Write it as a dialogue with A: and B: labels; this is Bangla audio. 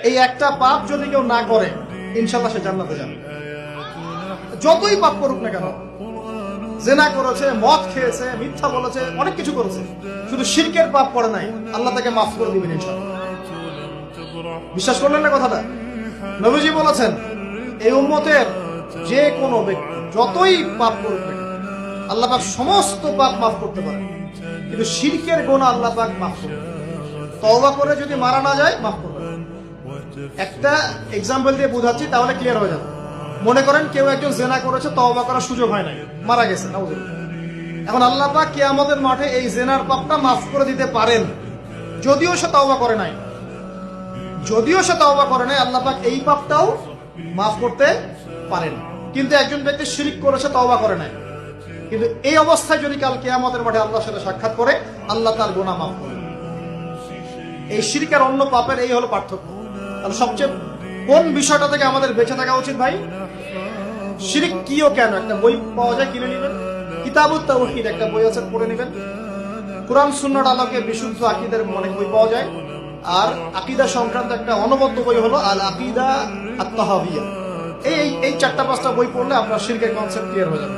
A: এই একটা পাপ যদি কেউ না করে ইনশাআল্লাহ সে জান্নাতে যাবে। যতই পাপ করুক না কেন, জেনা করেছে, মদ খেয়েছে, মিথ্যা বলেছে, অনেক কিছু করেছে, শুধু শিরকের পাপ করে নাই, আল্লাহ তাকে মাফ করে দিবেন ইনশাআল্লাহ। বিশ্বাস করলেন না কথাটা? নবীজি বলেছেন এই উম্মতের যে কোনো ব্যক্তি যতই পাপ করুক না কেন, আল্লাহ পাক সমস্ত পাপ মাফ করতে পারে, কিন্তু শিরকের গুনাহ আল্লাহ পাক মাফ করবে। তওবা করে যদি মারা না যায় মাফ করবে। একটা এক্সাম্পল দিয়ে বোঝাচ্ছি, তাহলে ক্লিয়ার হয়ে যাবে। মনে করেন কেউ একজন জেনা করেছে, তওবা করার সুযোগ হয় নাই, মারা গেছে, নাউজুবিল্লাহ। এখন আল্লাহ পাক কিয়ামতের মাঠে এই জেনার পাপটা মাফ করে দিতে পারেন, যদিও সে তওবা করে নাই। আল্লাহ পাক এই পাপটাও মাফ করতে পারেন। কিন্তু একজন ব্যক্তি শিরক করেছে, তওবা করে নাই, কিন্তু এই অবস্থায় যদি কাল কিয়ামতের মাঠে আল্লাহর সাথে সাক্ষাৎ করে, আল্লাহ তার গুনাহ মাফ করবেন। এই শিরক আর অন্য পাপের এই হলো পার্থক্য। তাহলে সবচেয়ে কোন বিষয়টা থেকে আমাদের বেঁচে থাকা উচিত ভাই? শিরক কিও কেন, একটা বই পাওয়া যায়, কিনে নেবেন। কিতাবুত তাওহীদ একটা বই আছে, পড়ে নেবেন। কুরআন সুন্নাহর আলোকে বিশুদ্ধ আকীদার অনেক বই পাওয়া যায়। আর আকীদা সংক্রান্ত একটা অনবদ্য বই হলো আল আকীদা আত-তাহাওয়িয়া। এই 4-5টা বই পড়লে আপনার শিরকের কনসেপ্ট ক্লিয়ার হয়ে যাবে।